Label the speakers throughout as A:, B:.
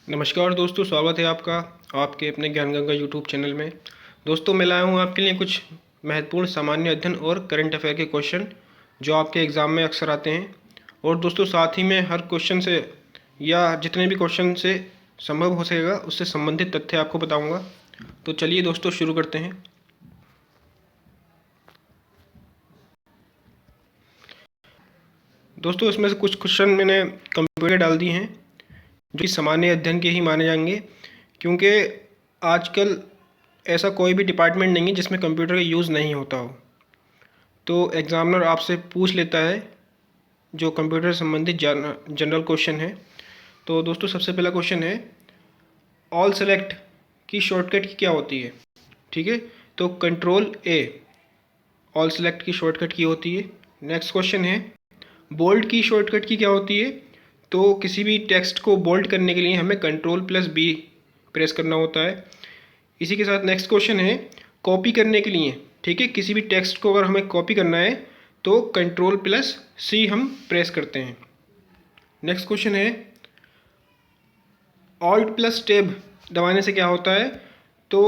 A: नमस्कार दोस्तों, स्वागत है आपका आपके अपने ज्ञान गंगा यूट्यूब चैनल में। दोस्तों, मैं लाया हूँ आपके लिए कुछ महत्वपूर्ण सामान्य अध्ययन और करंट अफेयर के क्वेश्चन जो आपके एग्ज़ाम में अक्सर आते हैं। और दोस्तों, साथ ही में हर क्वेश्चन से या जितने भी क्वेश्चन से संभव हो सकेगा उससे संबंधित तथ्य आपको बताऊँगा। तो चलिए दोस्तों, शुरू करते हैं। दोस्तों, इसमें से कुछ क्वेश्चन मैंने कंप्यूटर डाल दिए हैं जो कि सामान्य अध्ययन के ही माने जाएंगे, क्योंकि आजकल ऐसा कोई भी डिपार्टमेंट नहीं है जिसमें कंप्यूटर का यूज़ नहीं होता हो। तो एग्ज़ामिनर आपसे पूछ लेता है जो कंप्यूटर से संबंधित जनरल क्वेश्चन है। तो दोस्तों, सबसे पहला क्वेश्चन है, ऑल सेलेक्ट की शॉर्टकट की क्या होती है? ठीक है, तो कंट्रोल ए ऑल सेलेक्ट की शॉर्टकट की होती है। नेक्स्ट क्वेश्चन है, बोल्ड की शॉर्टकट की क्या होती है? तो किसी भी टेक्स्ट को बोल्ड करने के लिए हमें कंट्रोल+B प्रेस करना होता है। इसी के साथ नेक्स्ट क्वेश्चन है, कॉपी करने के लिए, ठीक है, किसी भी टेक्स्ट को अगर हमें कॉपी करना है तो कंट्रोल+C हम प्रेस करते हैं। नेक्स्ट क्वेश्चन है, Alt+Tab दबाने से क्या होता है? तो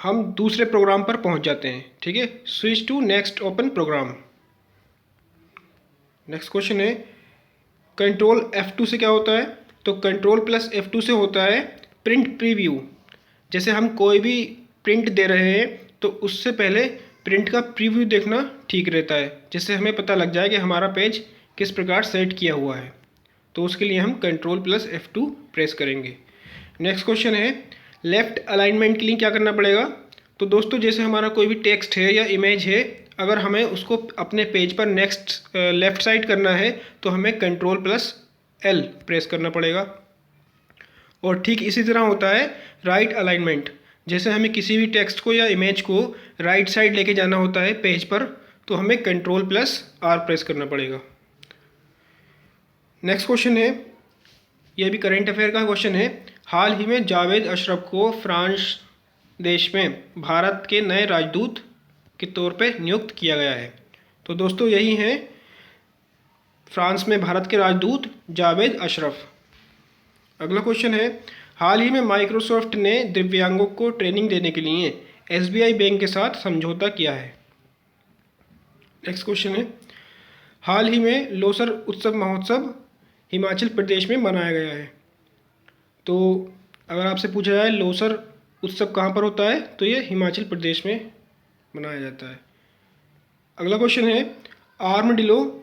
A: हम दूसरे प्रोग्राम पर पहुंच जाते हैं, ठीक है, switch to next open program. Next question है, कंट्रोल F2 से क्या होता है? तो कंट्रोल+F2 से होता है प्रिंट प्रीव्यू। जैसे हम कोई भी प्रिंट दे रहे हैं तो उससे पहले प्रिंट का प्रीव्यू देखना ठीक रहता है, जिससे हमें पता लग जाए कि हमारा पेज किस प्रकार सेट किया हुआ है। तो उसके लिए हम कंट्रोल+F2 प्रेस करेंगे। नेक्स्ट क्वेश्चन है, लेफ़्ट अलाइनमेंट के लिए क्या करना पड़ेगा? तो दोस्तों, जैसे हमारा कोई भी टेक्स्ट है या इमेज है, अगर हमें उसको अपने पेज पर नेक्स्ट लेफ़्ट साइड करना है तो हमें कंट्रोल+L प्रेस करना पड़ेगा। और ठीक इसी तरह होता है राइट अलाइनमेंट। जैसे हमें किसी भी टेक्स्ट को या इमेज को राइट साइड लेके जाना होता है पेज पर, तो हमें कंट्रोल+R प्रेस करना पड़ेगा। नेक्स्ट क्वेश्चन है, यह भी करंट अफेयर का क्वेश्चन है, हाल ही में जावेद अशरफ को फ्रांस देश में भारत के नए राजदूत के तौर पे नियुक्त किया गया है। तो दोस्तों, यही हैं फ्रांस में भारत के राजदूत जावेद अशरफ। अगला क्वेश्चन है, हाल ही में माइक्रोसॉफ्ट ने दिव्यांगों को ट्रेनिंग देने के लिए SBI बैंक के साथ समझौता किया है। नेक्स्ट क्वेश्चन है, हाल ही में लोसर उत्सव महोत्सव हिमाचल प्रदेश में मनाया गया है। तो अगर आपसे पूछा जाए लोसर उत्सव कहाँ पर होता है, तो ये हिमाचल प्रदेश में मनाया जाता है। अगला क्वेश्चन है, आर्मडिलो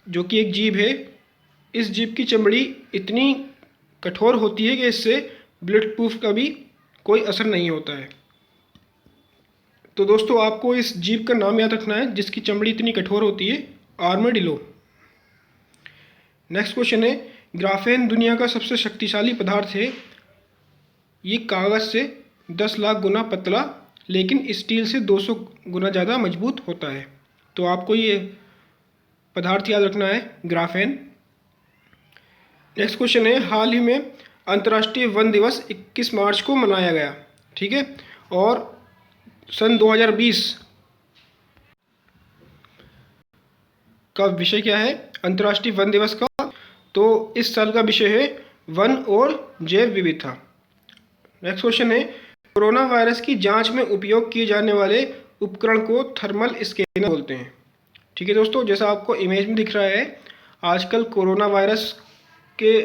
A: जो कि एक जीव है, इस जीव की चमड़ी इतनी कठोर होती है कि इससे बुलेट प्रूफ का भी कोई असर नहीं होता है। तो दोस्तों, आपको इस जीव का नाम याद रखना है जिसकी चमड़ी इतनी कठोर होती है, आर्मडिलो। नेक्स्ट क्वेश्चन है, ग्राफेन दुनिया का सबसे शक्तिशाली पदार्थ है। ये कागज़ से 10 लाख गुना पतला लेकिन स्टील से 200 गुना ज़्यादा मजबूत होता है। तो आपको ये पदार्थ याद रखना है, ग्राफेन। नेक्स्ट क्वेश्चन है, हाल ही में अंतर्राष्ट्रीय वन दिवस 21 मार्च को मनाया गया, ठीक है, और सन 2020 का विषय क्या है अंतर्राष्ट्रीय वन दिवस का? तो इस साल का विषय है वन और जैव विविधता। नेक्स्ट क्वेश्चन है, कोरोना वायरस की जांच में उपयोग किए जाने वाले उपकरण को थर्मल स्कैनर बोलते हैं। ठीक है दोस्तों, जैसा आपको इमेज में दिख रहा है, आजकल कोरोना वायरस के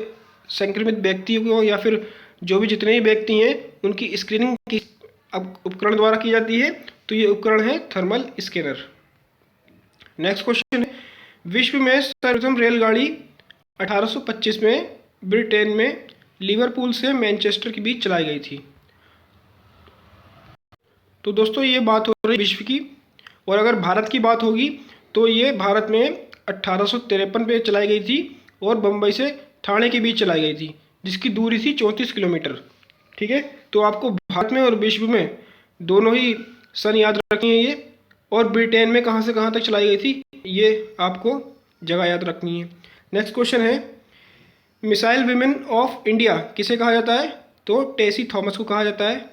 A: संक्रमित व्यक्तियों को या फिर जो भी जितने भी व्यक्ति हैं उनकी स्क्रीनिंग की अब उपकरण द्वारा की जाती है। तो ये उपकरण है थर्मल स्कैनर। नेक्स्ट क्वेश्चन है, विश्व में सर्वप्रथम रेलगाड़ी 1825 में ब्रिटेन में लिवरपूल से मैनचेस्टर के बीच चलाई गई थी। तो दोस्तों, ये बात हो रही विश्व की, और अगर भारत की बात होगी तो ये भारत में 1853 में चलाई गई थी और बम्बई से ठाणे के बीच चलाई गई थी, जिसकी दूरी थी 34 किलोमीटर। ठीक है, तो आपको भारत में और विश्व में दोनों ही सन याद रखनी है ये, और ब्रिटेन में कहाँ से कहाँ तक चलाई गई थी ये आपको जगह याद रखनी है। नेक्स्ट क्वेश्चन है, मिसाइल वीमेन ऑफ इंडिया किसे कहा जाता है? तो टेसी थॉमस को कहा जाता है।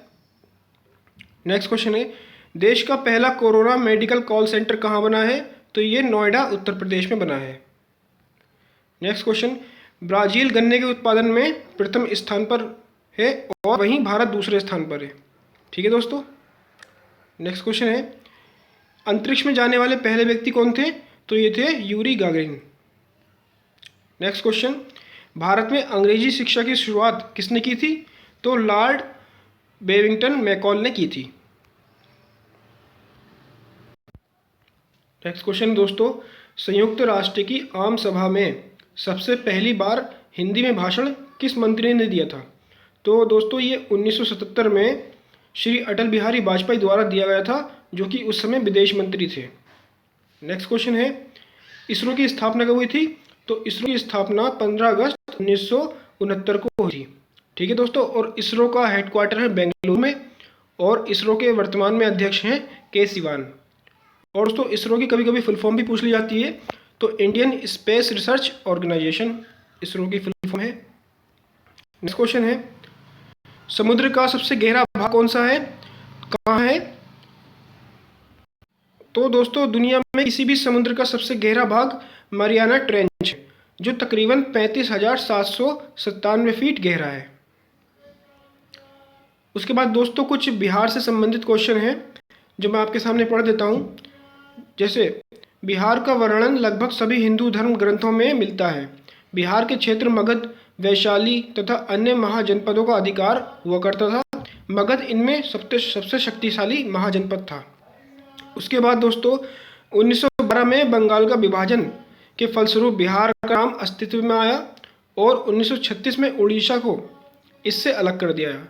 A: नेक्स्ट क्वेश्चन है, देश का पहला कोरोना मेडिकल कॉल सेंटर कहाँ बना है? तो ये नोएडा उत्तर प्रदेश में बना है। नेक्स्ट क्वेश्चन, ब्राज़ील गन्ने के उत्पादन में प्रथम स्थान पर है और वहीं भारत दूसरे स्थान पर है। ठीक है दोस्तों। नेक्स्ट क्वेश्चन है, अंतरिक्ष में जाने वाले पहले व्यक्ति कौन थे? तो ये थे Yuri Gagarin. Next question, Bharat में अंग्रेजी शिक्षा की शुरुआत किसने की थी? तो लॉर्ड बेविंगटन मैकॉल ने की थी। नेक्स्ट क्वेश्चन दोस्तों, संयुक्त राष्ट्र की आम सभा में सबसे पहली बार हिंदी में भाषण किस मंत्री ने दिया था? तो दोस्तों ये 1977 में श्री अटल बिहारी वाजपेयी द्वारा दिया गया था, जो कि उस समय विदेश मंत्री थे। नेक्स्ट क्वेश्चन है, इसरो की स्थापना कब हुई थी? तो इसरो की स्थापना 15 अगस्त 1969 को हुई थी। ठीक है दोस्तों। और इसरो का हेडक्वार्टर है बेंगलुरु में और इसरो के वर्तमान में अध्यक्ष हैं के सिवान। और दोस्तों इसरो की कभी कभी फुल फॉर्म भी पूछ ली जाती है, तो Indian Space Research Organisation ISRO की फुल फॉर्म है। नेक्स्ट क्वेश्चन है, समुद्र का सबसे गहरा भाग कौन सा है, कहाँ है? तो दोस्तों दुनिया में किसी भी समुद्र का सबसे गहरा भाग मरियाना ट्रेंच है, जो तकरीबन 35,797 फीट गहरा है। उसके बाद दोस्तों कुछ बिहार से संबंधित क्वेश्चन हैं जो मैं आपके सामने पढ़ देता हूँ। जैसे बिहार का वर्णन लगभग सभी हिंदू धर्म ग्रंथों में मिलता है। बिहार के क्षेत्र मगध, वैशाली तथा अन्य महाजनपदों का अधिकार हुआ करता था। मगध इनमें सबसे शक्तिशाली महाजनपद था। उसके बाद दोस्तों 1912 में बंगाल का विभाजन के फलस्वरूप बिहार का नाम अस्तित्व में आया और 1936 में उड़ीसा को इससे अलग कर दिया गया।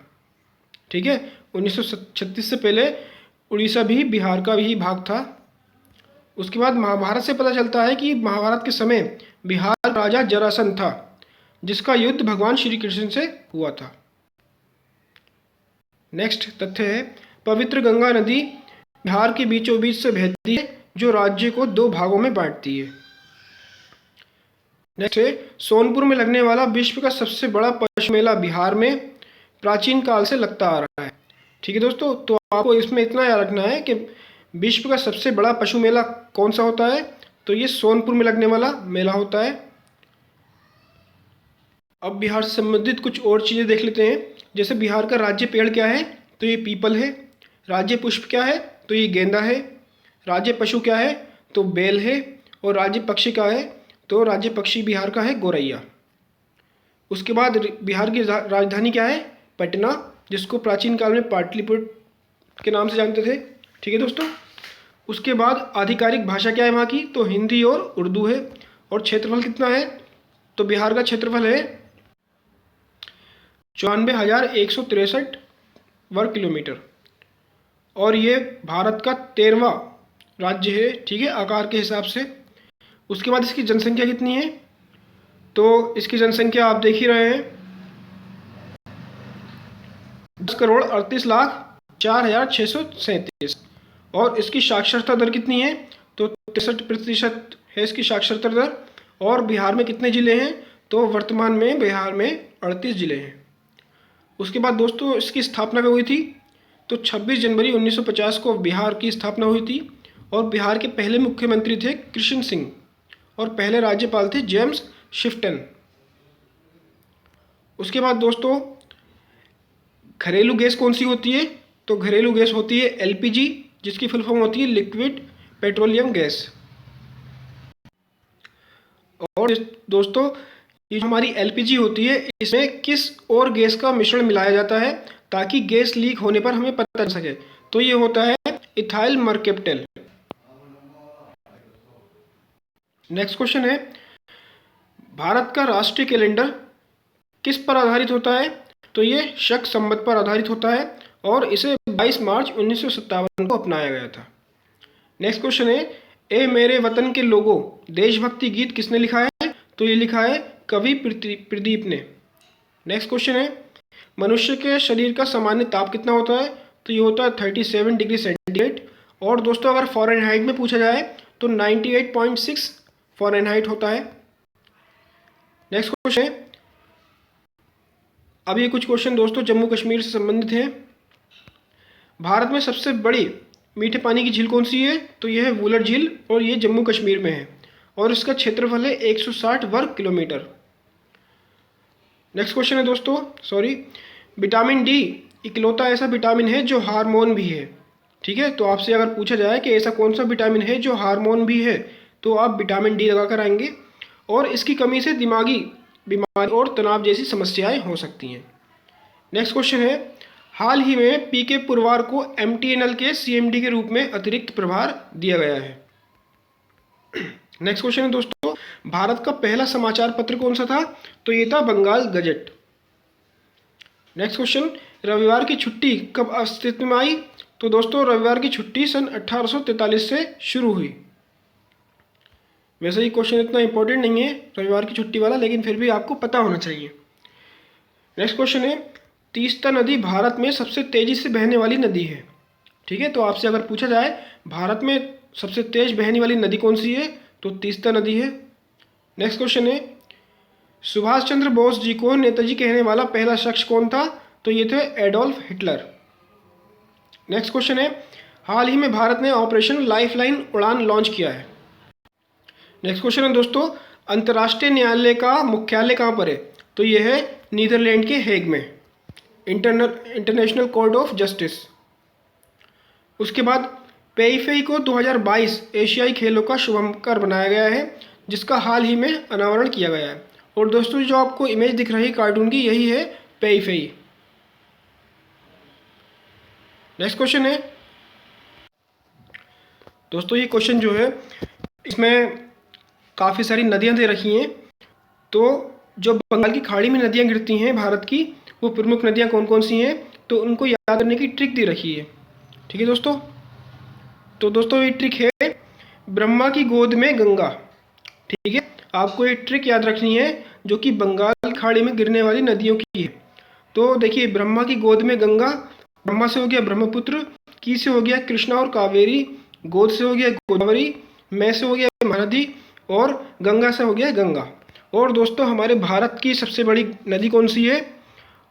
A: ठीक है, 1936 से पहले उड़ीसा भी बिहार का ही भाग था। उसके बाद महाभारत से पता चलता है कि महाभारत के समय बिहार राजा जरासंध था, जिसका युद्ध भगवान श्री कृष्ण से हुआ था। नेक्स्ट तथ्य है, पवित्र गंगा नदी बिहार के बीचों बीच से बहती है, जो राज्य को 2 भागों में बांटती है। नेक्स्ट है, सोनपुर में लगने वाला विश्व का सबसे बड़ा पशु मेला बिहार में प्राचीन काल से लगता आ रहा है। ठीक है दोस्तों, तो आपको इसमें इतना याद रखना है कि विश्व का सबसे बड़ा पशु मेला कौन सा होता है? तो ये सोनपुर में लगने वाला मेला होता है। अब बिहार से संबंधित कुछ और चीज़ें देख लेते हैं। जैसे बिहार का राज्य पेड़ क्या है? तो ये पीपल है। राज्य पुष्प क्या है? तो ये गेंदा है। राज्य पशु क्या है? तो बैल है। और राज्य पक्षी क्या है? तो राज्य पक्षी बिहार का है गोरैया। उसके बाद बिहार की राजधानी क्या है? पटना, जिसको प्राचीन काल में पाटलिपुत्र के नाम से जानते थे। ठीक है दोस्तों। उसके बाद आधिकारिक भाषा क्या है वहाँ की? तो हिंदी और उर्दू है। और क्षेत्रफल कितना है? तो बिहार का क्षेत्रफल है 94,163 वर्ग किलोमीटर और ये भारत का 13वां राज्य है। ठीक है, आकार के हिसाब से। उसके बाद इसकी जनसंख्या कितनी है? तो इसकी जनसंख्या आप देख ही रहे हैं, 10,38,04,637। और इसकी साक्षरता दर कितनी है? तो 63% है इसकी साक्षरता दर। और बिहार में कितने ज़िले हैं? तो वर्तमान में बिहार में 38 ज़िले हैं। उसके बाद दोस्तों इसकी स्थापना कब हुई थी? तो 26 जनवरी 1950 को बिहार की स्थापना हुई थी। और बिहार के पहले मुख्यमंत्री थे कृष्ण सिंह और पहले राज्यपाल थे जेम्स शिफ्टन। उसके बाद दोस्तों घरेलू गैस कौन सी होती है? तो घरेलू गैस होती है एलपीजी, जिसकी फुल फॉर्म होती है लिक्विड पेट्रोलियम गैस। और दोस्तों ये जो हमारी एलपीजी होती है, इसमें किस और गैस का मिश्रण मिलाया जाता है ताकि गैस लीक होने पर हमें पता चल सके? तो ये होता है इथाइल मर्केप्टेल। नेक्स्ट क्वेश्चन है, भारत का राष्ट्रीय कैलेंडर किस पर आधारित होता है? तो ये शक संवत पर आधारित होता है और इसे 22 मार्च 1957 को अपनाया गया था। नेक्स्ट क्वेश्चन है, ए मेरे वतन के लोगों देशभक्ति गीत किसने लिखा है? तो ये लिखा है कवि प्रदीप ने। नेक्स्ट क्वेश्चन है, मनुष्य के शरीर का सामान्य ताप कितना होता है? तो ये होता है 37 डिग्री सेंटीग्रेड। और दोस्तों अगर फ़ारेनहाइट में पूछा जाए तो 98.6 फ़ारेनहाइट होता है। नेक्स्ट क्वेश्चन है, अब ये कुछ क्वेश्चन दोस्तों जम्मू कश्मीर से संबंधित हैं। भारत में सबसे बड़ी मीठे पानी की झील कौन सी है? तो यह है वुलर झील और ये जम्मू कश्मीर में है और इसका क्षेत्रफल है 160 वर्ग किलोमीटर। नेक्स्ट क्वेश्चन है दोस्तों, विटामिन डी इकलौता ऐसा विटामिन है जो हार्मोन भी है। ठीक है, तो आपसे अगर पूछा जाए कि ऐसा कौन सा विटामिन है जो हार्मोन भी है, तो आप विटामिन डी लगा कर आएंगे। और इसकी कमी से दिमागी बीमारी और तनाव जैसी समस्याएं हो सकती हैं। नेक्स्ट क्वेश्चन है, हाल ही में पीके पुरवार को एमटीएनएल के सीएमडी के रूप में अतिरिक्त प्रभार दिया गया है। नेक्स्ट क्वेश्चन है दोस्तों, भारत का पहला समाचार पत्र कौन सा था, तो ये था बंगाल गजट। नेक्स्ट क्वेश्चन, रविवार की छुट्टी कब अस्तित्व में आई, तो दोस्तों रविवार की छुट्टी सन 1843 से शुरू हुई। वैसे ही क्वेश्चन इतना इंपॉर्टेंट नहीं है रविवार की छुट्टी वाला, लेकिन फिर भी आपको पता होना चाहिए। नेक्स्ट क्वेश्चन है, तीस्ता नदी भारत में सबसे तेजी से बहने वाली नदी है। ठीक है, तो आपसे अगर पूछा जाए भारत में सबसे तेज बहने वाली नदी कौन सी है, तो तीस्ता नदी है। नेक्स्ट क्वेश्चन है, सुभाष चंद्र बोस जी को नेताजी कहने वाला पहला शख्स कौन था, तो ये थे एडोल्फ हिटलर। नेक्स्ट क्वेश्चन है, हाल ही में भारत ने ऑपरेशन लाइफलाइन उड़ान लॉन्च किया है। नेक्स्ट क्वेश्चन है दोस्तों, अंतर्राष्ट्रीय न्यायालय का मुख्यालय कहाँ पर है, तो ये है नीदरलैंड के हेग में, इंटरनेशनल कोर्ट ऑफ जस्टिस। उसके बाद पेइफेई को 2022 एशियाई खेलों का शुभंकर बनाया गया है, जिसका हाल ही में अनावरण किया गया है। और दोस्तों जो आपको इमेज दिख रही है कार्टून की, यही है पेइफेई। नेक्स्ट क्वेश्चन है दोस्तों, ये क्वेश्चन जो है इसमें काफ़ी सारी नदियां दे रखी हैं, तो जो बंगाल की खाड़ी में नदियां गिरती हैं भारत की, वो प्रमुख नदियां कौन कौन सी हैं, तो उनको याद करने की ट्रिक दे रखी है। ठीक है दोस्तों, तो दोस्तों ये ट्रिक है ब्रह्मा की गोद में गंगा। ठीक है, आपको ये ट्रिक याद रखनी है जो कि बंगाल की खाड़ी में गिरने वाली नदियों की है। तो देखिए, ब्रह्मा की गोद में गंगा, ब्रह्मा से हो गया ब्रह्मपुत्र, की से हो गया कृष्णा और कावेरी, गोद से हो गया गोदावरी, मैं से हो गया महानदी, और गंगा से हो गया गंगा। और दोस्तों हमारे भारत की सबसे बड़ी नदी कौन सी है,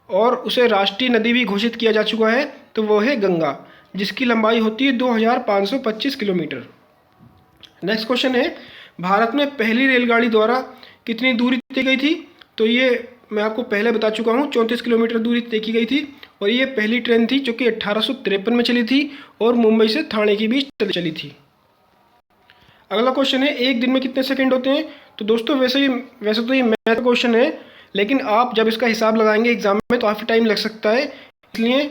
A: और उसे राष्ट्रीय नदी भी घोषित किया जा चुका है, तो वो है गंगा, जिसकी लंबाई होती है 2525 किलोमीटर। नेक्स्ट क्वेश्चन है, भारत में पहली रेलगाड़ी द्वारा कितनी दूरी तय गई थी, तो ये मैं आपको पहले बता चुका हूँ, 34 किलोमीटर दूरी तय की गई थी। और ये पहली ट्रेन थी जो कि 1853 में चली थी और मुंबई से ठाणे के बीच चली थी। अगला क्वेश्चन है, एक दिन में कितने सेकंड होते हैं, तो दोस्तों वैसे तो ये मैथ क्वेश्चन है, लेकिन आप जब इसका हिसाब लगाएंगे एग्जाम में तो काफ़ी टाइम लग सकता है, इसलिए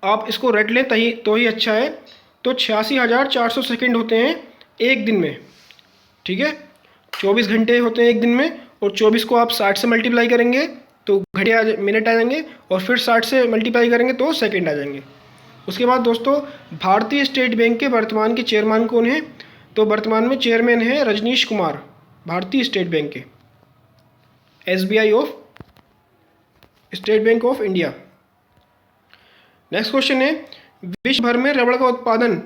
A: आप इसको रट लें तो ही अच्छा है। तो 86,400 सेकंड होते हैं एक दिन में। ठीक है, 24 घंटे होते हैं एक दिन में, और 24 को आप 60 से मल्टीप्लाई करेंगे तो मिनट आ जाएंगे, और फिर 60 से मल्टीप्लाई करेंगे तो सेकंड आ जाएंगे। उसके बाद दोस्तों भारतीय स्टेट बैंक के वर्तमान के चेयरमैन कौन है, तो वर्तमान में चेयरमैन है रजनीश कुमार, भारतीय स्टेट बैंक के, SBI of state bank of India. Next question है, विश्व भर में रबड़ का उत्पादन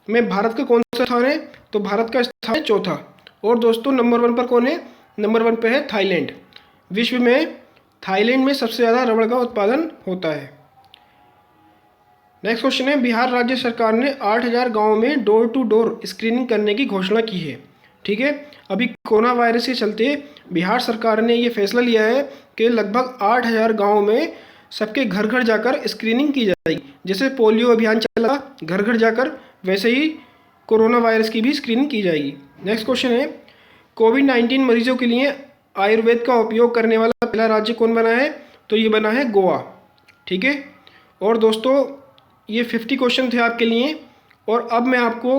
A: में भारत का कौन सा स्थान है, तो भारत का स्थान है चौथा। और दोस्तों नंबर 1 पर कौन है, नंबर 1 पे है थाईलैंड। विश्व में थाईलैंड में सबसे ज़्यादा रबड़ का उत्पादन होता है। नेक्स्ट क्वेश्चन है, बिहार राज्य सरकार ने 8,000 गाँव में डोर टू डोर स्क्रीनिंग करने की घोषणा की है। ठीक है, अभी कोरोना वायरस के चलते बिहार सरकार ने ये फैसला लिया है कि लगभग 8,000 गाँव में सबके घर घर जाकर स्क्रीनिंग की जाएगी। जैसे पोलियो अभियान चला घर घर जाकर, वैसे ही कोरोना वायरस की भी स्क्रीनिंग की जाएगी। नेक्स्ट क्वेश्चन है, कोविड-19 मरीजों के लिए आयुर्वेद का उपयोग करने वाला पहला राज्य कौन बना है, तो ये बना है गोवा। ठीक है, और दोस्तों ये 50 क्वेश्चन थे आपके लिए, और अब मैं आपको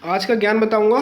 A: आज का ज्ञान बताऊंगा।